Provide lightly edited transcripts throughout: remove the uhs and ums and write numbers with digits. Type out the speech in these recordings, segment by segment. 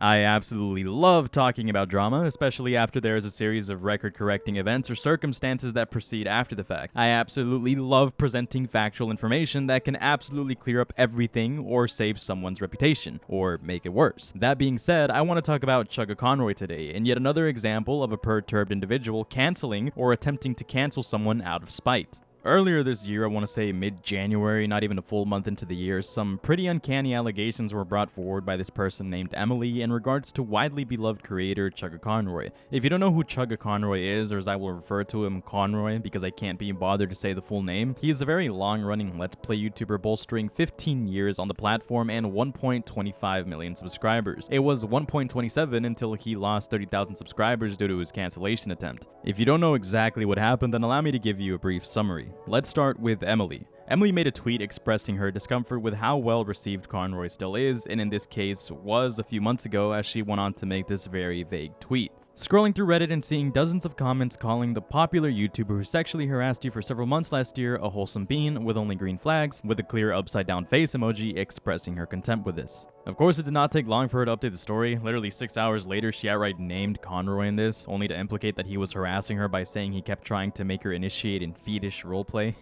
I absolutely love talking about drama, especially after there is a series of record-correcting events or circumstances that proceed after the fact. I absolutely love presenting factual information that can absolutely clear up everything or save someone's reputation, or make it worse. That being said, I want to talk about Chuggaaconroy today, and yet another example of a perturbed individual canceling or attempting to cancel someone out of spite. Earlier this year, I want to say mid-January, not even a full month into the year, some pretty uncanny allegations were brought forward by this person named Emily in regards to widely beloved creator Chuggaaconroy. If you don't know who Chuggaaconroy is, or as I will refer to him, Conroy, because I can't be bothered to say the full name, he is a very long-running Let's Play YouTuber bolstering 15 years on the platform and 1.25 million subscribers. It was 1.27 until he lost 30,000 subscribers due to his cancellation attempt. If you don't know exactly what happened, then allow me to give you a brief summary. Let's start with Emily. Emily made a tweet expressing her discomfort with how well received Conroy still is, and in this case was a few months ago, as she went on to make this very vague tweet. Scrolling through Reddit and seeing dozens of comments calling the popular YouTuber who sexually harassed you for several months last year a wholesome bean with only green flags, with a clear upside down face emoji expressing her contempt with this. Of course, it did not take long for her to update the story. Literally 6 hours later, she outright named Conroy in this, only to implicate that he was harassing her by saying he kept trying to make her initiate in fetish roleplay.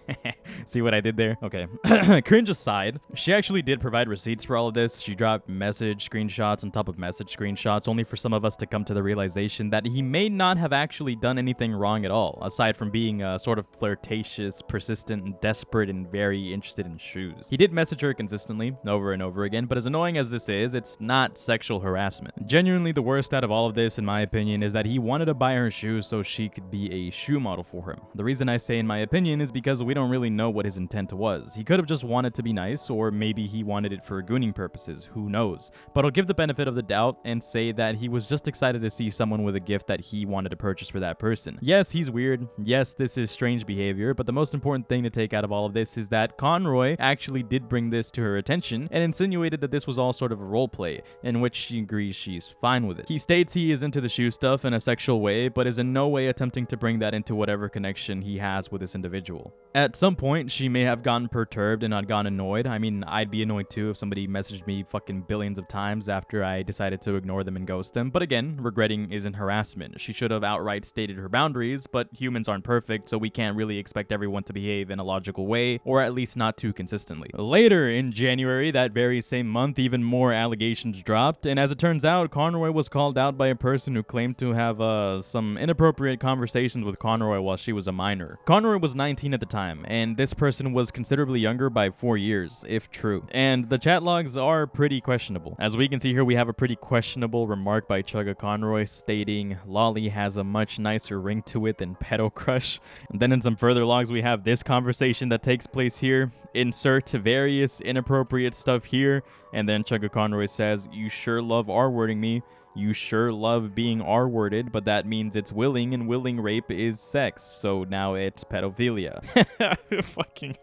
See what I did there? Okay. Cringe aside, she actually did provide receipts for all of this. She dropped message screenshots on top of message screenshots, only for some of us to come to the realization that he may not have actually done anything wrong at all, aside from being sort of flirtatious, persistent, and desperate, and very interested in shoes. He did message her consistently, over and over again, but as annoying as this is, it's not sexual harassment. Genuinely, the worst out of all of this, in my opinion, is that he wanted to buy her shoes so she could be a shoe model for him. The reason I say in my opinion is because we don't really know what his intent was. He could have just wanted to be nice, or maybe he wanted it for gooning purposes, who knows. But I'll give the benefit of the doubt and say that he was just excited to see someone with a gift that he wanted to purchase for that person. Yes, he's weird. Yes, this is strange behavior, but the most important thing to take out of all of this is that Conroy actually did bring this to her attention and insinuated that this was all sort of a role play, in which she agrees she's fine with it. He states he is into the shoe stuff in a sexual way, but is in no way attempting to bring that into whatever connection he has with this individual. At some point, she may have gotten perturbed and not gotten annoyed. I mean, I'd be annoyed too if somebody messaged me fucking billions of times after I decided to ignore them and ghost them, but again, regretting isn't harassment. She should have outright stated her boundaries, but humans aren't perfect, so we can't really expect everyone to behave in a logical way, or at least not too consistently. Later in January, that very same month, even more allegations dropped, and as it turns out, Conroy was called out by a person who claimed to have some inappropriate conversations with Conroy while she was a minor. Conroy was 19 at the time, and this person was considerably younger by 4 years, if true. And the chat logs are pretty questionable. As we can see here, we have a pretty questionable remark by Chuggaaconroy stating, "Lolly has a much nicer ring to it than Pedo Crush." And then in some further logs, we have this conversation that takes place here. Insert various inappropriate stuff here. And then Chuggaaconroy says, "You sure love R-wording me. You sure love being R-worded, but that means it's willing, and willing rape is sex. So now it's pedophilia." Fucking...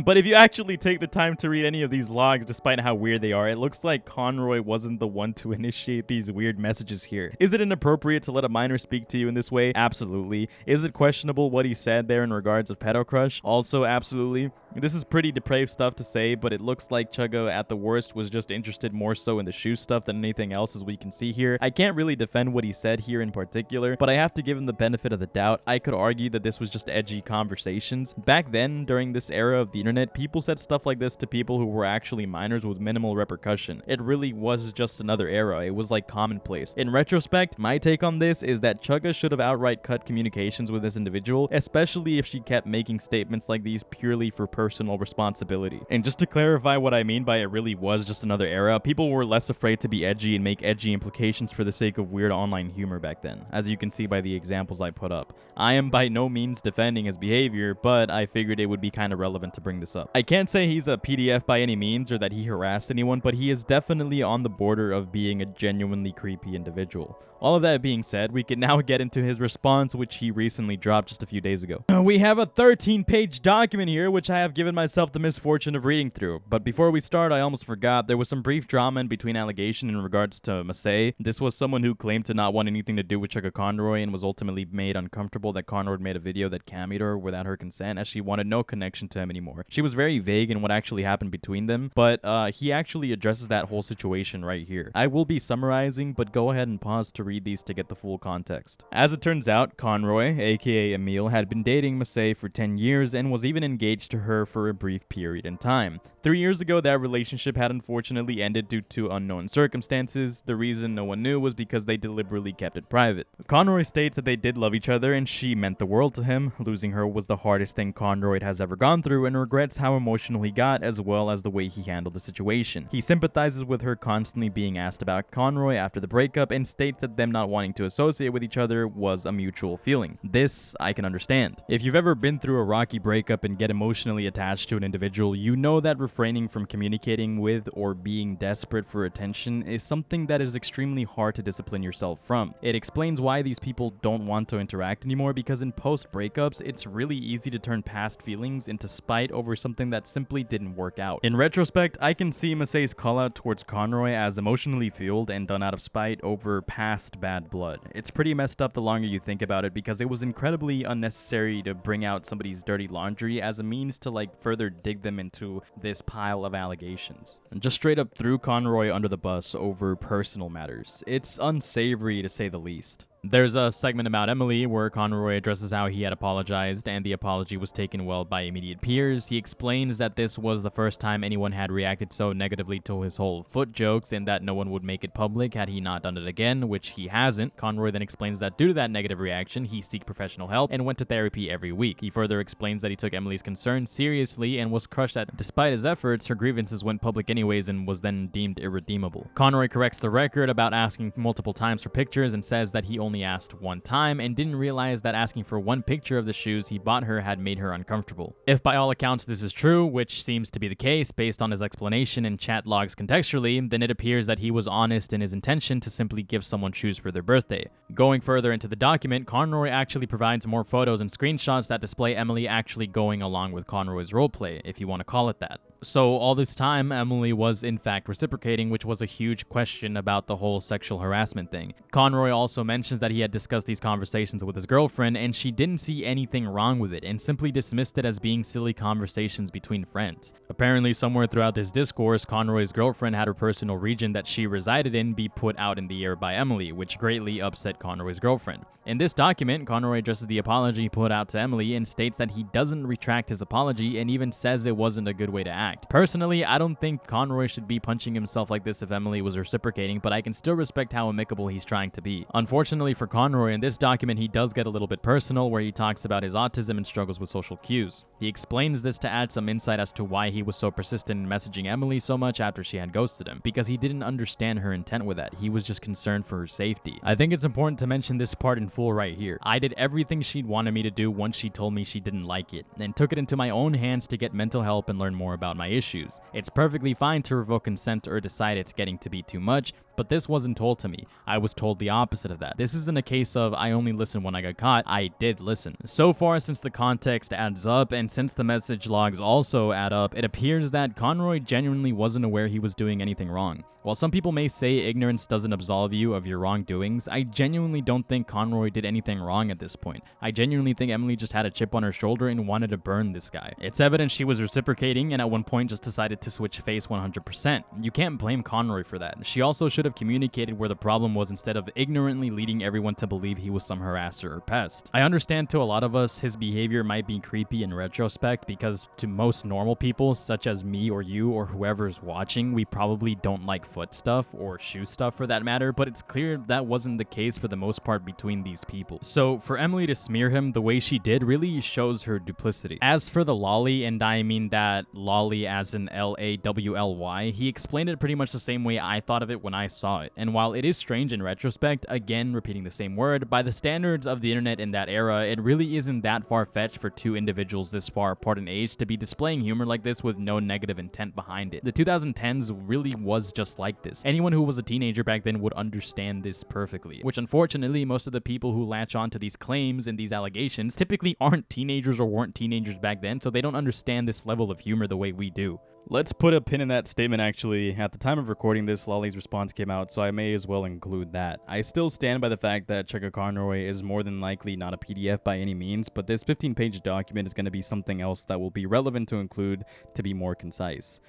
But if you actually take the time to read any of these logs, despite how weird they are, it looks like Conroy wasn't the one to initiate these weird messages here. Is it inappropriate to let a minor speak to you in this way? Absolutely. Is it questionable what he said there in regards of pedo crush? Also, absolutely. This is pretty depraved stuff to say, but it looks like Chugga at the worst was just interested more so in the shoe stuff than anything else, as we can see here. I can't really defend what he said here in particular, but I have to give him the benefit of the doubt. I could argue that this was just edgy conversations. Back then, during this era of the internet, people said stuff like this to people who were actually minors with minimal repercussion. It really was just another era. It was like commonplace. In retrospect, my take on this is that Chugga should have outright cut communications with this individual, especially if she kept making statements like these purely for personal responsibility. And just to clarify what I mean by it really was just another era, people were less afraid to be edgy and make edgy implications for the sake of weird online humor back then, as you can see by the examples I put up. I am by no means defending his behavior, but I figured it would be kind of relevant to bring this up. I can't say he's a PDF by any means or that he harassed anyone, but he is definitely on the border of being a genuinely creepy individual. All of that being said, we can now get into his response, which he recently dropped just a few days ago. We have a 13-page document here, which I have I've given myself the misfortune of reading through. But before we start, I almost forgot, there was some brief drama in between Allegation in regards to Masay. This was someone who claimed to not want anything to do with Chuggaaconroy and was ultimately made uncomfortable that Conroy made a video that cammied her without her consent, as she wanted no connection to him anymore. She was very vague in what actually happened between them, but he actually addresses that whole situation right here. I will be summarizing, but go ahead and pause to read these to get the full context. As it turns out, Conroy, aka Emil, had been dating Masay for 10 years and was even engaged to her for a brief period in time. 3 years ago, that relationship had unfortunately ended due to unknown circumstances. The reason no one knew was because they deliberately kept it private. Conroy states that they did love each other and she meant the world to him. Losing her was the hardest thing Conroy has ever gone through and regrets how emotional he got as well as the way he handled the situation. He sympathizes with her constantly being asked about Conroy after the breakup and states that them not wanting to associate with each other was a mutual feeling. This I can understand. If you've ever been through a rocky breakup and get emotionally attached to an individual, you know that refraining from communicating with or being desperate for attention is something that is extremely hard to discipline yourself from. It explains why these people don't want to interact anymore, because in post-breakups, it's really easy to turn past feelings into spite over something that simply didn't work out. In retrospect, I can see Masay's call out towards Conroy as emotionally fueled and done out of spite over past bad blood. It's pretty messed up the longer you think about it, because it was incredibly unnecessary to bring out somebody's dirty laundry as a means to further dig them into this pile of allegations. And just straight up threw Conroy under the bus over personal matters. It's unsavory to say the least. There's a segment about Emily where Conroy addresses how he had apologized and the apology was taken well by immediate peers. He explains that this was the first time anyone had reacted so negatively to his whole foot jokes and that no one would make it public had he not done it again, which he hasn't. Conroy then explains that due to that negative reaction, he sought professional help and went to therapy every week. He further explains that he took Emily's concerns seriously and was crushed that despite his efforts, her grievances went public anyways and was then deemed irredeemable. Conroy corrects the record about asking multiple times for pictures and says that he only asked one time and didn't realize that asking for one picture of the shoes he bought her had made her uncomfortable. If by all accounts this is true, which seems to be the case based on his explanation and chat logs contextually, then it appears that he was honest in his intention to simply give someone shoes for their birthday. Going further into the document, Conroy actually provides more photos and screenshots that display Emily actually going along with Conroy's roleplay, if you want to call it that. So all this time, Emily was in fact reciprocating, which was a huge question about the whole sexual harassment thing. Conroy also mentions that he had discussed these conversations with his girlfriend and she didn't see anything wrong with it and simply dismissed it as being silly conversations between friends. Apparently, somewhere throughout this discourse, Conroy's girlfriend had her personal region that she resided in be put out in the air by Emily, which greatly upset Conroy's girlfriend. In this document, Conroy addresses the apology put out to Emily and states that he doesn't retract his apology and even says it wasn't a good way to act. Personally, I don't think Conroy should be punching himself like this if Emily was reciprocating, but I can still respect how amicable he's trying to be. Unfortunately for Conroy, in this document he does get a little bit personal where he talks about his autism and struggles with social cues. He explains this to add some insight as to why he was so persistent in messaging Emily so much after she had ghosted him, because he didn't understand her intent with that. He was just concerned for her safety. I think it's important to mention this part in full right here. I did everything she'd wanted me to do once she told me she didn't like it, and took it into my own hands to get mental help and learn more about my issues. It's perfectly fine to revoke consent or decide it's getting to be too much, but this wasn't told to me. I was told the opposite of that. This isn't a case of I only listened when I got caught. I did listen. So far, since the context adds up and since the message logs also add up, it appears that Conroy genuinely wasn't aware he was doing anything wrong. While some people may say ignorance doesn't absolve you of your wrongdoings, I genuinely don't think Conroy did anything wrong at this point. I genuinely think Emily just had a chip on her shoulder and wanted to burn this guy. It's evident she was reciprocating and at one point just decided to switch face 100%. You can't blame Conroy for that. She also should have communicated where the problem was instead of ignorantly leading everyone to believe he was some harasser or pest. I understand to a lot of us his behavior might be creepy in retrospect, because to most normal people, such as me or you or whoever's watching, we probably don't like foot stuff or shoe stuff for that matter, but it's clear that wasn't the case for the most part between these people. So for Emily to smear him the way she did really shows her duplicity. As for the lolly, and I mean that lolly as in Lawly, he explained it pretty much the same way I thought of it when I saw it. And while it is strange in retrospect, again repeating the same word, by the standards of the internet in that era, it really isn't that far-fetched for two individuals this far apart in age to be displaying humor like this with no negative intent behind it. The 2010s really was just like this. Anyone who was a teenager back then would understand this perfectly, which unfortunately most of the people who latch on to these claims and these allegations typically aren't teenagers or weren't teenagers back then, so they don't understand this level of humor the way we do. Let's put a pin in that statement actually. At the time of recording this, Lolly's response came out, so I may as well include that. I still stand by the fact that Chuggaaconroy is more than likely not a PDF by any means, but this 15-page document is going to be something else that will be relevant to include to be more concise.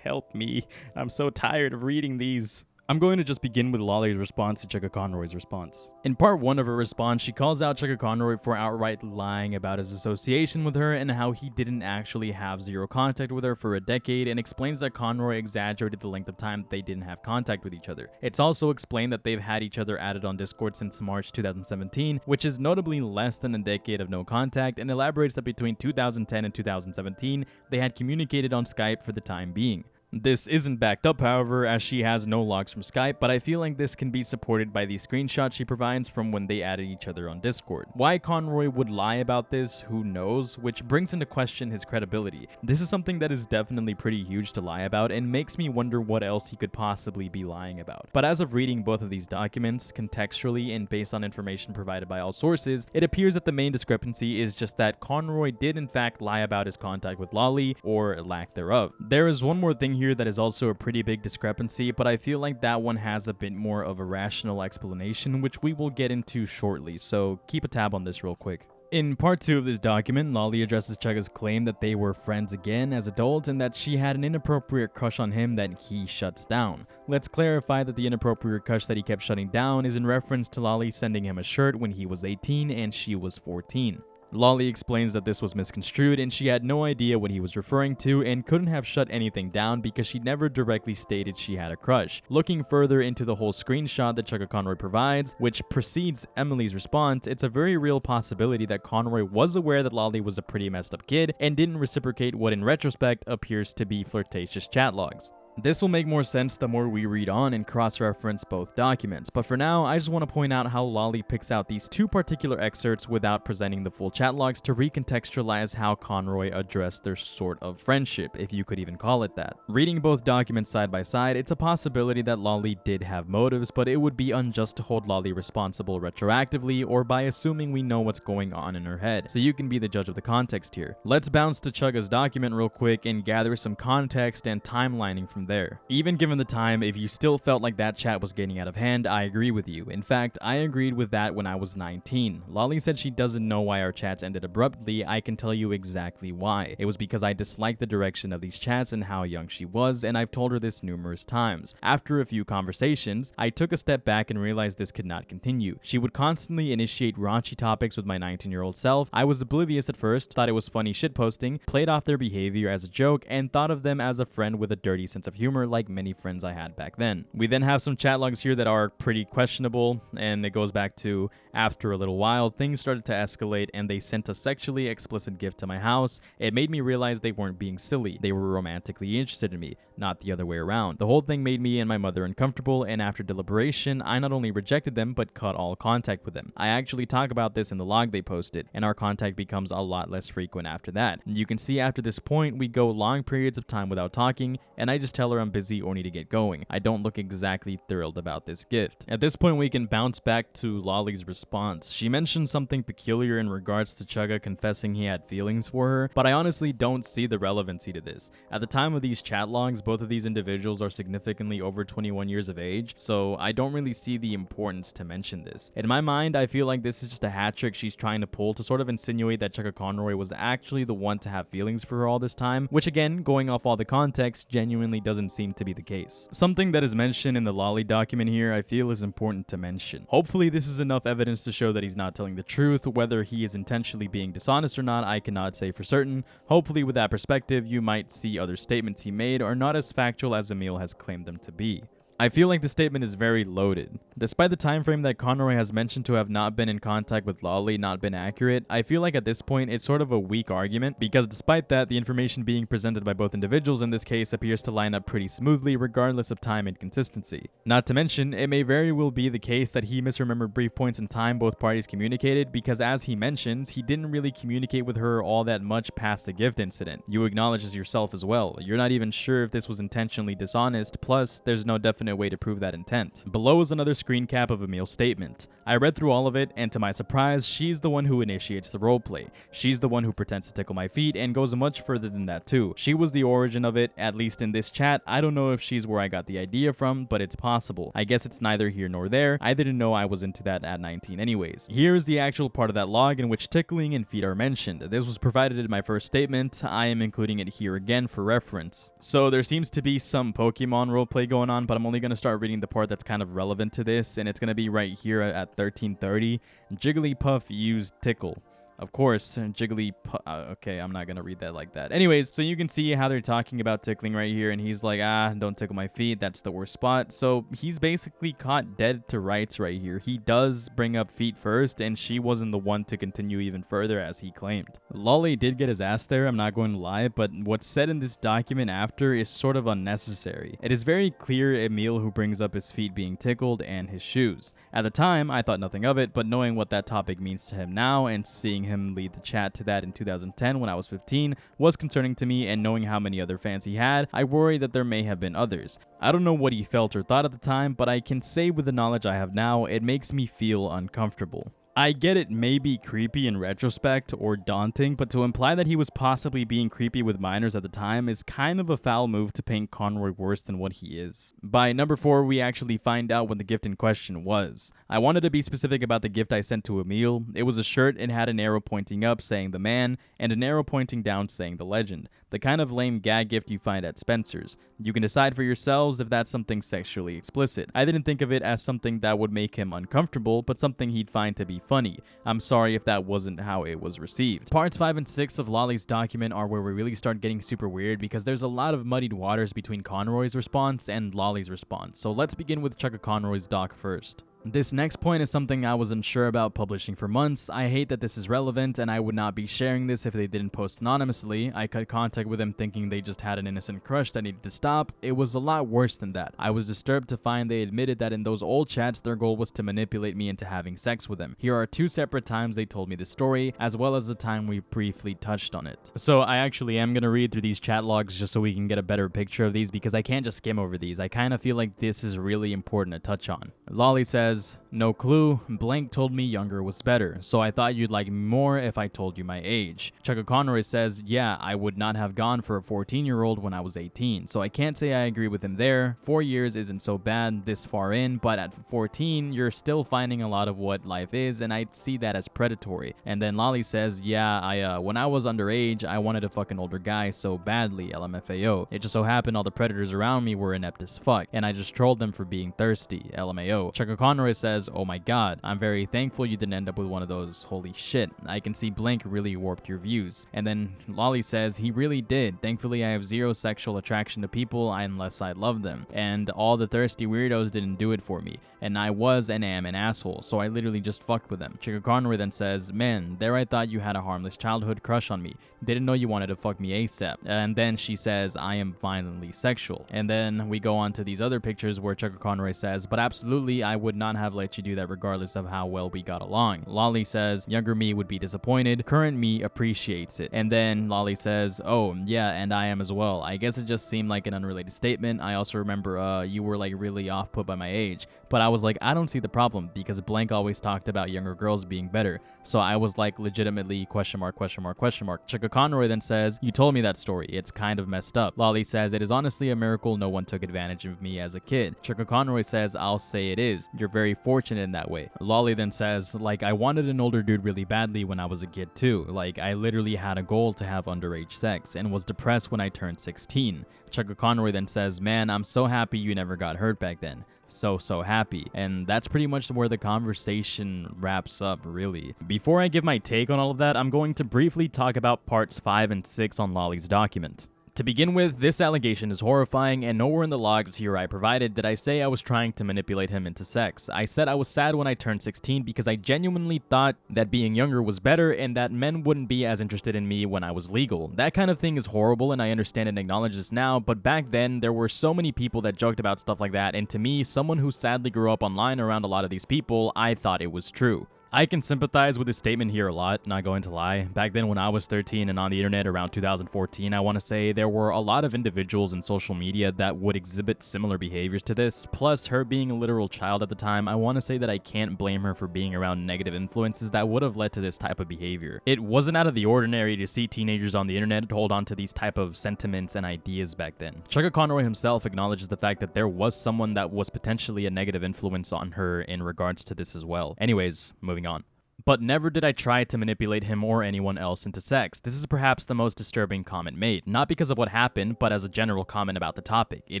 Help me. I'm so tired of reading these. I'm going to just begin with Lolly's response to Chuggaaconroy's response. In part 1 of her response, she calls out Chuggaaconroy for outright lying about his association with her and how he didn't actually have zero contact with her for a decade, and explains that Conroy exaggerated the length of time that they didn't have contact with each other. It's also explained that they've had each other added on Discord since March 2017, which is notably less than a decade of no contact, and elaborates that between 2010 and 2017, they had communicated on Skype for the time being. This isn't backed up, however, as she has no logs from Skype, but I feel like this can be supported by the screenshots she provides from when they added each other on Discord. Why Conroy would lie about this, who knows, which brings into question his credibility. This is something that is definitely pretty huge to lie about and makes me wonder what else he could possibly be lying about. But as of reading both of these documents, contextually and based on information provided by all sources, it appears that the main discrepancy is just that Conroy did in fact lie about his contact with Lolly, or lack thereof. There is one more thing here that is also a pretty big discrepancy, but I feel like that one has a bit more of a rational explanation, which we will get into shortly, so keep a tab on this real quick. In part 2 of this document, Lolly addresses Chugga's claim that they were friends again as adults and that she had an inappropriate crush on him that he shuts down. Let's clarify that the inappropriate crush that he kept shutting down is in reference to Lolly sending him a shirt when he was 18 and she was 14. Lolly explains that this was misconstrued and she had no idea what he was referring to and couldn't have shut anything down because she never directly stated she had a crush. Looking further into the whole screenshot that Chuggaaconroy provides, which precedes Emily's response, it's a very real possibility that Conroy was aware that Lolly was a pretty messed up kid and didn't reciprocate what in retrospect appears to be flirtatious chat logs. This will make more sense the more we read on and cross-reference both documents, but for now, I just want to point out how Lolly picks out these two particular excerpts without presenting the full chat logs to recontextualize how Conroy addressed their sort of friendship, if you could even call it that. Reading both documents side by side, it's a possibility that Lolly did have motives, but it would be unjust to hold Lolly responsible retroactively or by assuming we know what's going on in her head, so you can be the judge of the context here. Let's bounce to Chugga's document real quick and gather some context and timelining from there. Even given the time, if you still felt like that chat was getting out of hand, I agree with you. In fact, I agreed with that when I was 19. Lolly said she doesn't know why our chats ended abruptly. I can tell you exactly why. It was because I disliked the direction of these chats and how young she was, and I've told her this numerous times. After a few conversations, I took a step back and realized this could not continue. She would constantly initiate raunchy topics with my 19-year-old self. I was oblivious at first, thought it was funny shitposting, played off their behavior as a joke, and thought of them as a friend with a dirty sense of humor like many friends I had back then. We then have some chat logs here that are pretty questionable, and it goes back to after a little while, things started to escalate and they sent a sexually explicit gift to my house. It made me realize they weren't being silly. They were romantically interested in me, not the other way around. The whole thing made me and my mother uncomfortable, and after deliberation, I not only rejected them, but cut all contact with them. I actually talk about this in the log they posted, and our contact becomes a lot less frequent after that. You can see after this point, we go long periods of time without talking, and I just tell her I'm busy or need to get going. I don't look exactly thrilled about this gift. At this point, we can bounce back to Lolly's response. She mentioned something peculiar in regards to Chugga confessing he had feelings for her, but I honestly don't see the relevancy to this. At the time of these chat logs, both of these individuals are significantly over 21 years of age, so I don't really see the importance to mention this. In my mind, I feel like this is just a hat trick she's trying to pull to sort of insinuate that Chuggaaconroy was actually the one to have feelings for her all this time, which again, going off all the context, genuinely doesn't seem to be the case. Something that is mentioned in the Lolly document here I feel is important to mention. Hopefully this is enough evidence to show that he's not telling the truth. Whether he is intentionally being dishonest or not, I cannot say for certain. Hopefully with that perspective, you might see other statements he made are not as factual as Emil has claimed them to be. I feel like the statement is very loaded. Despite the time frame that Conroy has mentioned to have not been in contact with Lolly not been accurate, I feel like at this point it's sort of a weak argument, because despite that, the information being presented by both individuals in this case appears to line up pretty smoothly regardless of time and consistency. Not to mention, it may very well be the case that he misremembered brief points in time both parties communicated, because as he mentions, he didn't really communicate with her all that much past the gift incident. You acknowledge as yourself as well. You're not even sure if this was intentionally dishonest, plus there's no definite way to prove that intent. Below is another screen cap of Emil's statement. I read through all of it, and to my surprise, she's the one who initiates the roleplay. She's the one who pretends to tickle my feet and goes much further than that too. She was the origin of it, at least in this chat. I don't know if she's where I got the idea from, but it's possible. I guess it's neither here nor there. I didn't know I was into that at 19 anyways. Here's the actual part of that log in which tickling and feet are mentioned. This was provided in my first statement. I am including it here again for reference. So there seems to be some Pokemon roleplay going on, but I'm only going to start reading the part that's kind of relevant to this, and it's going to be right here at 1330. Jigglypuff used tickle. Of course, okay, I'm not gonna read that like that. Anyways, so you can see how they're talking about tickling right here, and he's like, don't tickle my feet, that's the worst spot. So he's basically caught dead to rights right here. He does bring up feet first, and she wasn't the one to continue even further as he claimed. Lolly did get his ass there, I'm not going to lie, but what's said in this document after is sort of unnecessary. It is very clear Emil who brings up his feet being tickled and his shoes. At the time, I thought nothing of it, but knowing what that topic means to him now and seeing him lead the chat to that in 2010 when I was 15 was concerning to me, and knowing how many other fans he had, I worry that there may have been others. I don't know what he felt or thought at the time, but I can say with the knowledge I have now, it makes me feel uncomfortable. I get it may be creepy in retrospect or daunting, but to imply that he was possibly being creepy with minors at the time is kind of a foul move to paint Conroy worse than what he is. By number 4, we actually find out what the gift in question was. I wanted to be specific about the gift I sent to Emil. It was a shirt and had an arrow pointing up saying the man, and an arrow pointing down saying the legend. The kind of lame gag gift you find at Spencer's. You can decide for yourselves if that's something sexually explicit. I didn't think of it as something that would make him uncomfortable, but something he'd find to be funny. I'm sorry if that wasn't how it was received. Parts 5 and 6 of Lolly's document are where we really start getting super weird, because there's a lot of muddied waters between Conroy's response and Lolly's response. So let's begin with Chuggaaconroy's doc first. This next point is something I was unsure about publishing for months. I hate that this is relevant, and I would not be sharing this if they didn't post anonymously. I cut contact with them thinking they just had an innocent crush that needed to stop. It was a lot worse than that. I was disturbed to find they admitted that in those old chats their goal was to manipulate me into having sex with them. Here are 2 separate times they told me the story, as well as the time we briefly touched on it. So I actually am going to read through these chat logs just so we can get a better picture of these, because I can't just skim over these. I kind of feel like this is really important to touch on. Lolly says, no clue. Blank told me younger was better, so I thought you'd like me more if I told you my age. Chuggaaconroy says, yeah, I would not have gone for a 14-year-old when I was 18, so I can't say I agree with him there. 4 years isn't so bad this far in, but at 14, you're still finding a lot of what life is, and I'd see that as predatory. And then Lolly says, yeah, when I was underage, I wanted to fuck an older guy so badly, LMFAO. It just so happened all the predators around me were inept as fuck, and I just trolled them for being thirsty, LMAO. Chuggaaconroy says, oh my god, I'm very thankful you didn't end up with one of those. Holy shit, I can see Blank really warped your views. And then Lolly says, he really did. Thankfully I have zero sexual attraction to people unless I love them, and all the thirsty weirdos didn't do it for me, and I was and am an asshole, so I literally just fucked with them. Chuggaaconroy then says, man, there I thought you had a harmless childhood crush on me. Didn't know you wanted to fuck me ASAP. And then she says, I am violently sexual. And then we go on to these other pictures where Chuggaaconroy says, but absolutely I would not have let you do that regardless of how well we got along. Lolly says, younger me would be disappointed, current me appreciates it. And then Lolly says, oh yeah, and I am as well. I guess it just seemed like an unrelated statement. I also remember you were like really off put by my age, but I was like, I don't see the problem, because Blank always talked about younger girls being better. So I was like, legitimately question mark, question mark, question mark. Chuggaaconroy then says, you told me that story. It's kind of messed up. Lolly says, it is honestly a miracle no one took advantage of me as a kid. Chuggaaconroy says, I'll say it is. You're very fortunate in that way. Lolly then says, like, I wanted an older dude really badly when I was a kid too. Like, I literally had a goal to have underage sex and was depressed when I turned 16. Chuggaaconroy then says, man, I'm so happy you never got hurt back then. So happy. And that's pretty much where the conversation wraps up, really. Before I give my take on all of that, I'm going to briefly talk about parts 5 and 6 on Lolly's document. To begin with, this allegation is horrifying, and nowhere in the logs here I provided did I say I was trying to manipulate him into sex. I said I was sad when I turned 16 because I genuinely thought that being younger was better and that men wouldn't be as interested in me when I was legal. That kind of thing is horrible, and I understand and acknowledge this now, but back then there were so many people that joked about stuff like that, and to me, someone who sadly grew up online around a lot of these people, I thought it was true. I can sympathize with his statement here a lot, not going to lie. Back then when I was 13 and on the internet around 2014, I want to say there were a lot of individuals in social media that would exhibit similar behaviors to this. Plus, her being a literal child at the time, I want to say that I can't blame her for being around negative influences that would have led to this type of behavior. It wasn't out of the ordinary to see teenagers on the internet hold on to these type of sentiments and ideas back then. Chuggaaconroy himself acknowledges the fact that there was someone that was potentially a negative influence on her in regards to this as well. Anyways, moving on. But never did I try to manipulate him or anyone else into sex. This is perhaps the most disturbing comment made, not because of what happened, but as a general comment about the topic. It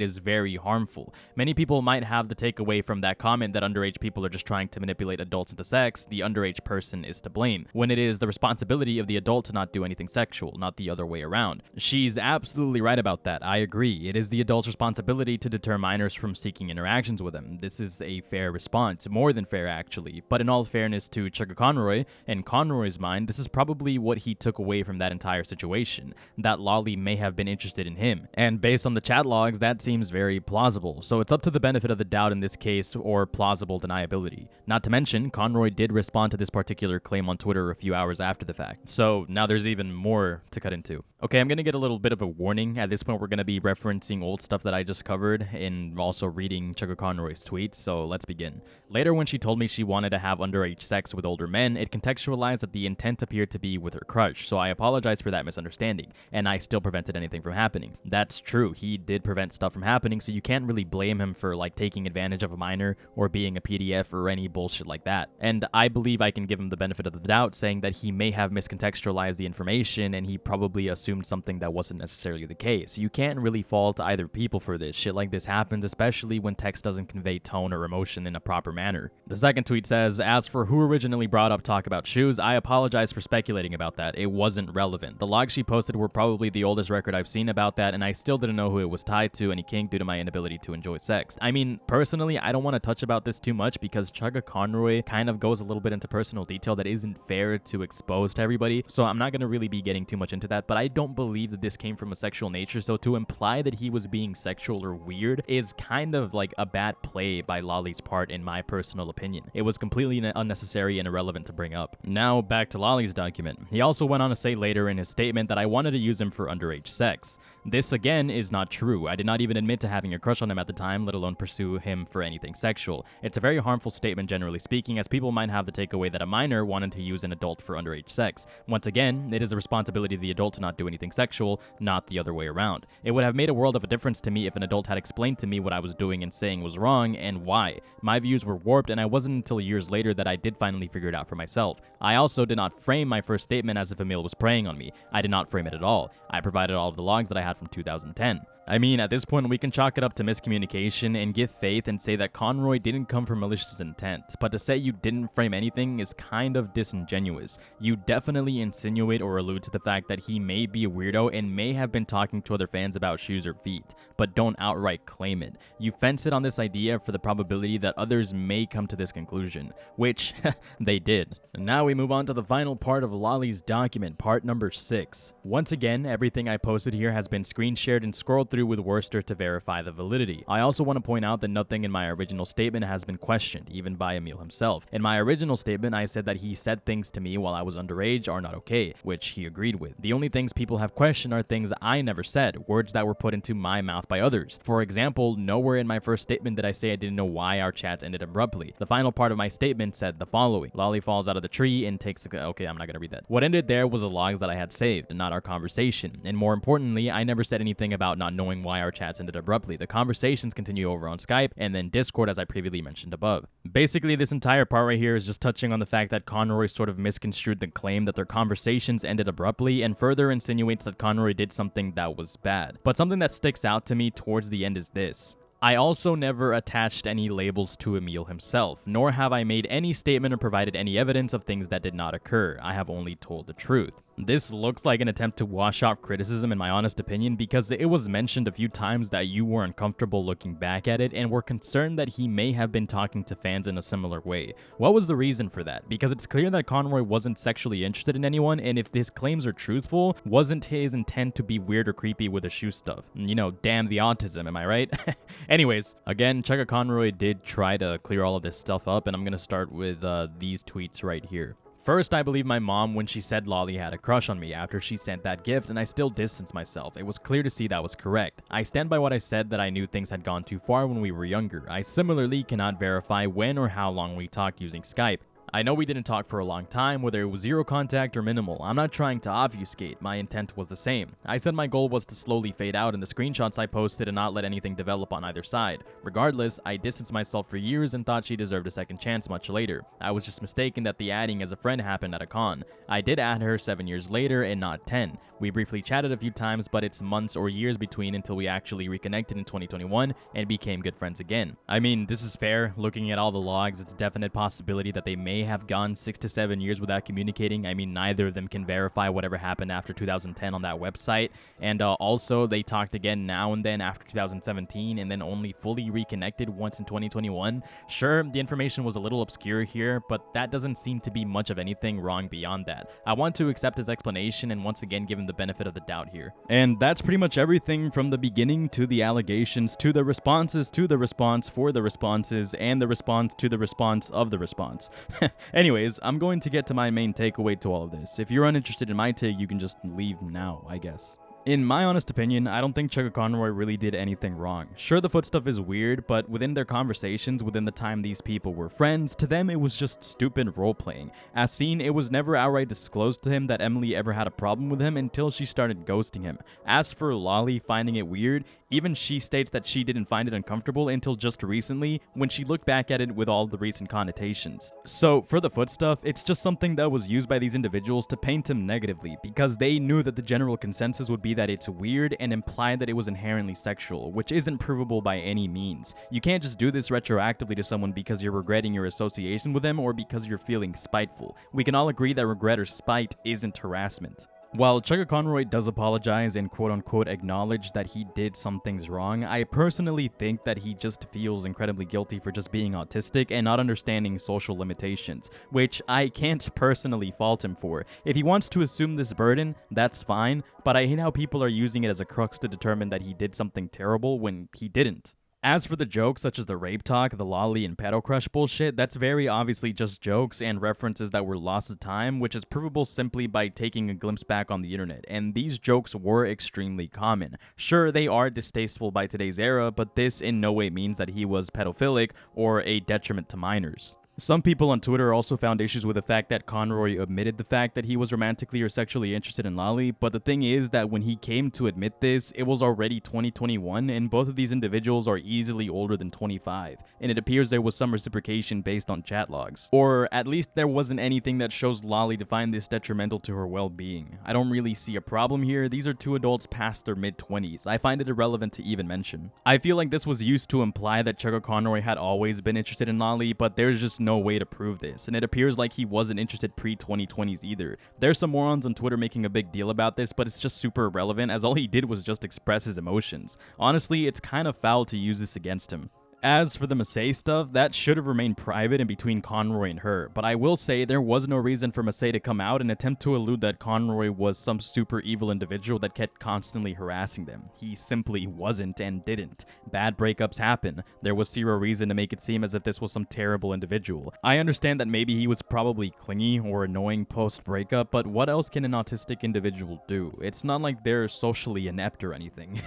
is very harmful. Many people might have the takeaway from that comment that underage people are just trying to manipulate adults into sex. The underage person is to blame, when it is the responsibility of the adult to not do anything sexual, not the other way around. She's absolutely right about that. I agree. It is the adult's responsibility to deter minors from seeking interactions with them. This is a fair response, more than fair actually. But in all fairness to Chuggaaconroy, in Conroy's mind, this is probably what he took away from that entire situation, that Lolly may have been interested in him. And based on the chat logs, that seems very plausible. So it's up to the benefit of the doubt in this case, or plausible deniability. Not to mention, Conroy did respond to this particular claim on Twitter a few hours after the fact. So now there's even more to cut into. Okay, I'm going to get a little bit of a warning. At this point, we're going to be referencing old stuff that I just covered and also reading Chuggaaconroy's tweets, so let's begin. Later, when she told me she wanted to have underage sex with older men, it contextualized that the intent appeared to be with her crush, so I apologize for that misunderstanding, and I still prevented anything from happening. That's true, he did prevent stuff from happening, so you can't really blame him for taking advantage of a minor or being a PDF or any bullshit like that. And I believe I can give him the benefit of the doubt, saying that he may have miscontextualized the information and he probably assumed something that wasn't necessarily the case. You can't really fault either people for this. Shit like this happens, especially when text doesn't convey tone or emotion in a proper manner. The second tweet says, as for who originally brought up talk about shoes, I apologize for speculating about that. It wasn't relevant. The logs she posted were probably the oldest record I've seen about that, and I still didn't know who it was tied to any kink due to my inability to enjoy sex. I mean, personally, I don't want to touch about this too much because Chuggaaconroy kind of goes a little bit into personal detail that isn't fair to expose to everybody, so I'm not going to really be getting too much into that, but I don't believe that this came from a sexual nature, so to imply that he was being sexual or weird is kind of like a bad play by Lolly's part in my personal opinion. It was completely unnecessary and irrelevant to bring up. Now back to Lolly's document. He also went on to say later in his statement that I wanted to use him for underage sex. This again is not true. I did not even admit to having a crush on him at the time, let alone pursue him for anything sexual. It's a very harmful statement generally speaking, as people might have the takeaway that a minor wanted to use an adult for underage sex. Once again, it is the responsibility of the adult to not do anything sexual, not the other way around. It would have made a world of a difference to me if an adult had explained to me what I was doing and saying was wrong and why. My views were warped, and I wasn't until years later that I did finally figure it out for myself. I also did not frame my first statement as if Emil was preying on me. I did not frame it at all. I provided all of the logs that I had from 2010. I mean, at this point, we can chalk it up to miscommunication and give faith and say that Conroy didn't come from malicious intent, but to say you didn't frame anything is kind of disingenuous. You definitely insinuate or allude to the fact that he may be a weirdo and may have been talking to other fans about shoes or feet, but don't outright claim it. You fence it on this idea for the probability that others may come to this conclusion, which they did. And now we move on to the final part of Lolly's document, part number 6. Once again, everything I posted here has been screen shared and scrolled through with Worcester to verify the validity. I also want to point out that nothing in my original statement has been questioned, even by Emil himself. In my original statement, I said that he said things to me while I was underage are not okay, which he agreed with. The only things people have questioned are things I never said, words that were put into my mouth by others. For example, nowhere in my first statement did I say I didn't know why our chats ended abruptly. The final part of my statement said the following: Lolly falls out of the tree and takes the... Okay, I'm not gonna read that. What ended there was the logs that I had saved, not our conversation. And more importantly, I never said anything about not knowing why our chats ended abruptly. The conversations continue over on Skype and then Discord, as I previously mentioned above. Basically, this entire part right here is just touching on the fact that Conroy sort of misconstrued the claim that their conversations ended abruptly and further insinuates that Conroy did something that was bad. But something that sticks out to me towards the end is this: I also never attached any labels to Emil himself, nor have I made any statement or provided any evidence of things that did not occur. I have only told the truth. This looks like an attempt to wash off criticism in my honest opinion, because it was mentioned a few times that you were uncomfortable looking back at it and were concerned that he may have been talking to fans in a similar way. What was the reason for that? Because it's clear that Conroy wasn't sexually interested in anyone, and if his claims are truthful, wasn't his intent to be weird or creepy with the shoe stuff. You know, damn the autism, am I right? Anyways, again, Chuggaaconroy did try to clear all of this stuff up, and I'm gonna start with these tweets right here. First, I believe my mom when she said Lolly had a crush on me after she sent that gift, and I still distanced myself. It was clear to see that was correct. I stand by what I said, that I knew things had gone too far when we were younger. I similarly cannot verify when or how long we talked using Skype. I know we didn't talk for a long time, whether it was zero contact or minimal. I'm not trying to obfuscate, my intent was the same. I said my goal was to slowly fade out in the screenshots I posted and not let anything develop on either side. Regardless, I distanced myself for years and thought she deserved a second chance much later. I was just mistaken that the adding as a friend happened at a con. I did add her 7 years later and not 10. We briefly chatted a few times, but it's months or years between until we actually reconnected in 2021 and became good friends again. I mean, this is fair. Looking at all the logs, it's a definite possibility that they may have gone 6 to 7 years without communicating. I mean, neither of them can verify whatever happened after 2010 on that website. And also, they talked again now and then after 2017 and then only fully reconnected once in 2021. Sure, the information was a little obscure here, but that doesn't seem to be much of anything wrong beyond that. I want to accept his explanation and once again give him the benefit of the doubt here. And that's pretty much everything from the beginning to the allegations to the responses to the response for the responses and the response to the response of the response. Anyways, I'm going to get to my main takeaway to all of this. If you're uninterested in my take, you can just leave now, I guess. In my honest opinion, I don't think Chuggaaconroy really did anything wrong. Sure, the foot stuff is weird, but within their conversations, within the time these people were friends, to them it was just stupid role-playing. As seen, it was never outright disclosed to him that Emily ever had a problem with him until she started ghosting him. As for Lolly finding it weird, even she states that she didn't find it uncomfortable until just recently, when she looked back at it with all the recent connotations. So, for the foot stuff, it's just something that was used by these individuals to paint him negatively, because they knew that the general consensus would be that it's weird and implied that it was inherently sexual, which isn't provable by any means. You can't just do this retroactively to someone because you're regretting your association with them or because you're feeling spiteful. We can all agree that regret or spite isn't harassment. While Chuggaaconroy does apologize and quote-unquote acknowledge that he did some things wrong, I personally think that he just feels incredibly guilty for just being autistic and not understanding social limitations, which I can't personally fault him for. If he wants to assume this burden, that's fine, but I hate how people are using it as a crux to determine that he did something terrible when he didn't. As for the jokes such as the rape talk, the lolly, and pedo crush bullshit, that's very obviously just jokes and references that were lost to time, which is provable simply by taking a glimpse back on the internet, and these jokes were extremely common. Sure, they are distasteful by today's era, but this in no way means that he was pedophilic or a detriment to minors. Some people on Twitter also found issues with the fact that Conroy admitted the fact that he was romantically or sexually interested in Lolly, but the thing is that when he came to admit this, it was already 2021, and both of these individuals are easily older than 25, and it appears there was some reciprocation based on chat logs. Or at least there wasn't anything that shows Lolly to find this detrimental to her well-being. I don't really see a problem here. These are two adults past their mid-20s. I find it irrelevant to even mention. I feel like this was used to imply that Chuggaaconroy had always been interested in Lolly, but there's just no way to prove this, and it appears like he wasn't interested pre-2020s either. There's some morons on Twitter making a big deal about this, but it's just super irrelevant as all he did was just express his emotions. Honestly, it's kind of foul to use this against him. As for the Massey stuff, that should have remained private and between Conroy and her, but I will say there was no reason for Massey to come out and attempt to allude that Conroy was some super evil individual that kept constantly harassing them. He simply wasn't and didn't. Bad breakups happen. There was zero reason to make it seem as if this was some terrible individual. I understand that maybe he was probably clingy or annoying post-breakup, but what else can an autistic individual do? It's not like they're socially inept or anything.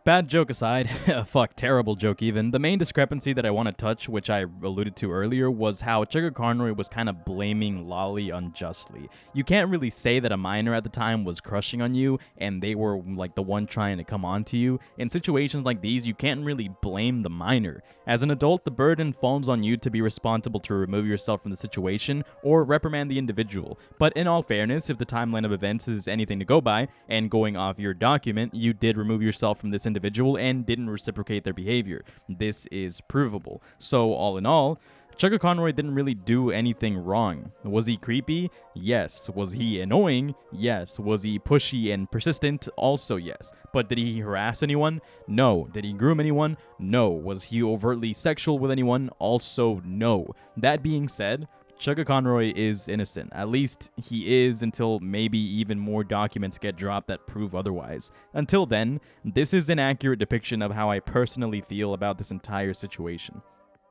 Bad joke aside, fuck, terrible joke even, the main discrepancy that I want to touch, which I alluded to earlier, was how Chuggaaconroy was kind of blaming Lolly unjustly. You can't really say that a minor at the time was crushing on you and they were like the one trying to come on to you. In situations like these, you can't really blame the minor. As an adult, the burden falls on you to be responsible to remove yourself from the situation or reprimand the individual. But in all fairness, if the timeline of events is anything to go by, and going off your document, you did remove yourself from this individual and didn't reciprocate their behavior. This is provable. So all in all, Chuggaaconroy didn't really do anything wrong. Was he creepy? Yes. Was he annoying? Yes. Was he pushy and persistent? Also yes. But did he harass anyone? No. Did he groom anyone? No. Was he overtly sexual with anyone? Also no. That being said, Chuggaaconroy is innocent. At least he is until maybe even more documents get dropped that prove otherwise. Until then, this is an accurate depiction of how I personally feel about this entire situation.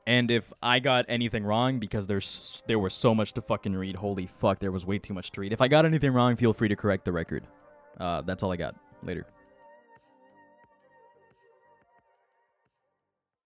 And if I got anything wrong, because there was so much to fucking read, holy fuck, there was way too much to read. If I got anything wrong, feel free to correct the record. That's all I got. Later.